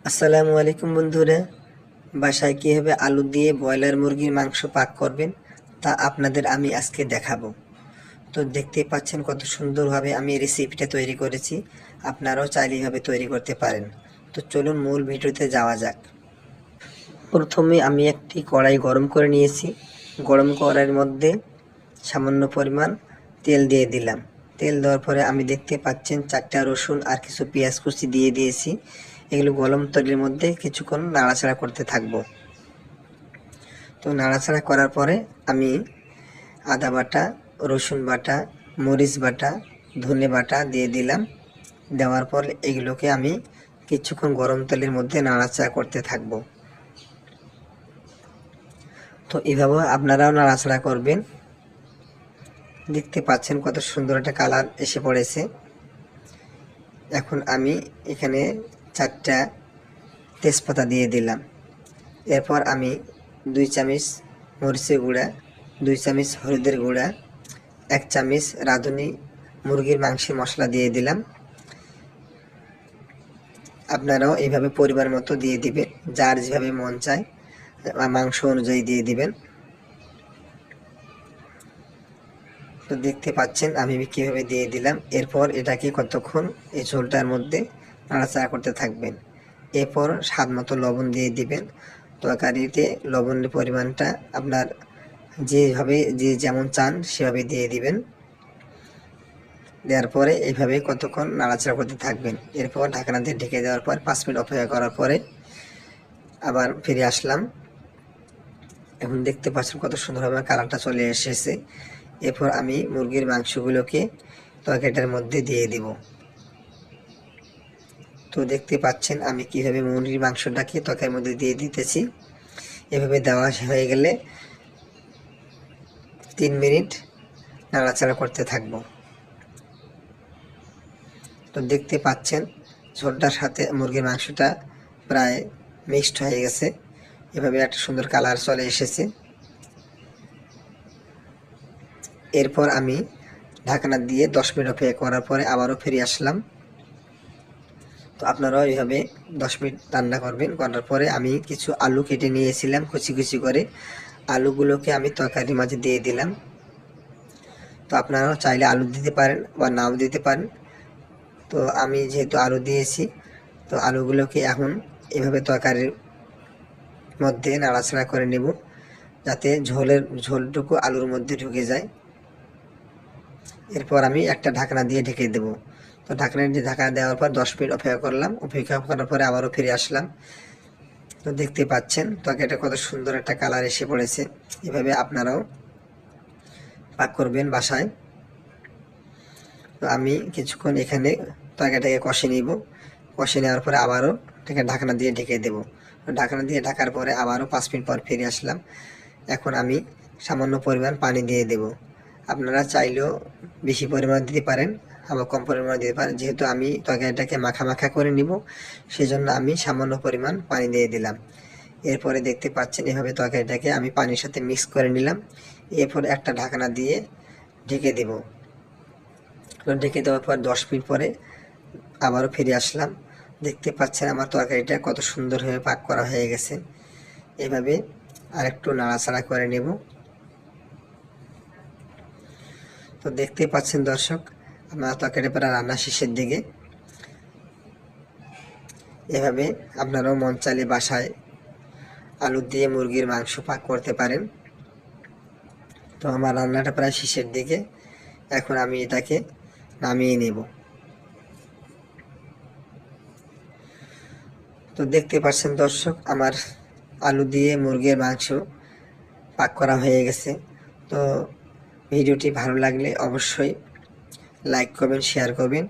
আসসালামু আলাইকুম বন্ধুরা, বাসায় কীভাবে আলু দিয়ে ব্রয়লার মুরগির মাংস পাক করবেন তা আপনাদের আমি আজকে দেখাবো। তো দেখতেই পাচ্ছেন কত সুন্দরভাবে আমি এই রেসিপিটা তৈরি করেছি। আপনারাও চাইলে এইভাবে তৈরি করতে পারেন। তো চলুন মূল ভিডিওতে যাওয়া যাক। প্রথমে আমি একটি কড়াই গরম করে নিয়েছি। গরম কড়াইয়ের মধ্যে সামান্য পরিমাণ তেল দিয়ে দিলাম। তেল দেওয়ার পরে আমি দেখতে পাচ্ছেন 4টা রসুন আর কিছু পেঁয়াজ কুচি দিয়ে দিয়েছি। এগুলো গরম তেলের মধ্যে কিছুক্ষণ নাড়াচাড়া করতে থাকবো। তো নাড়াচাড়া করার পরে আমি আদা বাটা, রসুন বাটা, মরিচ বাটা, ধনে বাটা দিয়ে দিলাম। দেওয়ার পর এগুলোকে আমি কিছুক্ষণ গরম তেলের মধ্যে নাড়াচাড়া করতে থাকবো। তো এভাবে আপনারাও নাড়াচাড়া করবেন। দেখতে পাচ্ছেন কত সুন্দর একটা কালার এসে পড়েছে। এখন আমি এখানে 4টা তেজপাতা দিয়ে দিলাম। এরপর আমি 2 চামচ মরিচের গুঁড়া, 2 চামচ হলুদের গুঁড়া, 1 চামচ রাঁধুনি মুরগির মাংসের মশলা দিয়ে দিলাম। আপনারাও এইভাবে পরিমাণ মতো দিয়ে দিবেন, যার যেভাবে মন চায় মাংস অনুযায়ী দিয়ে দিবেন। তো দেখতে পাচ্ছেন আমি কীভাবে দিয়ে দিলাম। এরপর এটাকে কতক্ষণ এই ঝোলটার মধ্যে নাড়াচাড়া করতে থাকবেন। এরপর স্বাদ মতো লবণ দিয়ে দিবেন। তরকারিতে লবণের পরিমাণটা আপনার যেভাবে যেমন চান সেভাবে দিয়ে দিবেন। দেওয়ার পরে এইভাবে কতক্ষণ নাড়াচাড়া করতে থাকবেন। এরপর ঢাকনা দিয়ে ঢেকে দেওয়ার পর 5 মিনিট অপেক্ষা করার পরে আবার ফিরে আসলাম। এখন দেখতে পাচ্ছেন কত সুন্দরভাবে কালারটা চলে এসেছে। এরপর আমি মুরগির মাংসগুলোকে তরকারিটার মধ্যে দিয়ে দিব। তো দেখতে পাচ্ছেন আমি কিভাবে মুরগির মাংসটাকে তরকারির মধ্যে দিয়ে দিতেছি। এভাবে দেওয়া হয়ে গেলে 3 মিনিট নাড়াচাড়া করতে থাকবো। তো দেখতে পাচ্ছেন ঝোলটার সাথে মুরগির মাংসটা প্রায় মিক্সড হয়ে গেছে। এভাবে একটা সুন্দর কালার চলে এসেছে। এরপর আমি ঢাকনা দিয়ে 10 মিনিট অপেক্ষা করার পরে আবারও ফিরে আসলাম। তো আপনারাও এইভাবে 10 মিনিট রান্না করবেন। করার পরে আমি কিছু আলু কেটে নিয়েছিলাম কুচি কুচি করে। আলুগুলোকে আমি তরকারির মাঝে দিয়ে দিলাম। তো আপনারাও চাইলে আলু দিতে পারেন বা নাও দিতে পারেন। তো আমি যেহেতু আলু দিয়েছি, তো আলুগুলোকে এখন এভাবে তরকারির মধ্যে নাড়াচাড়া করে নেব, যাতে ঝোলটুকু আলুর মধ্যে ঢুকে যায়। এরপর আমি একটা ঢাকনা দিয়ে ঢেকে দেব। তো ঢাকনা দেওয়ার পর 10 মিনিট অপেক্ষা করলাম। অপেক্ষা করার পরে আবারও ফিরে আসলাম। তো দেখতে পাচ্ছেন তরকারিটা কত সুন্দর একটা কালার এসে পড়েছে। এভাবে আপনারাও পাক করবেন বাসায়। তো আমি কিছুক্ষণ এখানে তরকারিটাকে কষে নিব। কষে নেওয়ার পরে আবারও ঢাকনা দিয়ে ঢেকে দেব। ঢাকনা দিয়ে ঢাকার পরে আবারও 5 মিনিট পর ফিরে আসলাম। এখন আমি সামান্য পরিমাণ পানি দিয়ে দেব। আপনারা চাইলেও বেশি পরিমাণ দিতে পারেন, আবার কম পরিমাণ দিতে পারেন। যেহেতু আমি তরকারিটাকে মাখা মাখা করে নিব, সেজন্য আমি সামান্য পরিমাণ পানি দিয়ে দিলাম। এরপরে দেখতে পাচ্ছেন এভাবে তরকারিটাকে আমি পানির সাথে মিক্স করে নিলাম। এরপর একটা ঢাকনা দিয়ে ঢেকে দেব। ঢেকে দেওয়ার পর 10 মিনিট পরে আবারও ফিরে আসলাম। দেখতে পাচ্ছেন আমার তরকারিটা কত সুন্দরভাবে পাক করা হয়ে গেছে। এভাবে আরেকটু নাড়াচাড়া করে নেব। তো দেখতে পাচ্ছেন দর্শক, আমার তরকারি প্রায় রান্না শেষের দিকে। এভাবে আপনারাও মন চাইলে বাসায় আলু দিয়ে মুরগির মাংস পাক করতে পারেন। তো আমার রান্নাটা প্রায় শেষের দিকে। এখন আমি এটাকে নামিয়ে নেব। তো দেখতে পাচ্ছেন দর্শক, আমার আলু দিয়ে মুরগির মাংস পাক করা হয়ে গেছে। তো ভিডিওটি ভালো লাগলে অবশ্যই লাইক করবেন, শেয়ার করবেন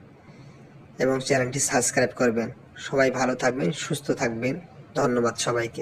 এবং চ্যানেলটি সাবস্ক্রাইব করবেন। সবাই ভালো থাকবেন, সুস্থ থাকবেন। ধন্যবাদ সবাইকে।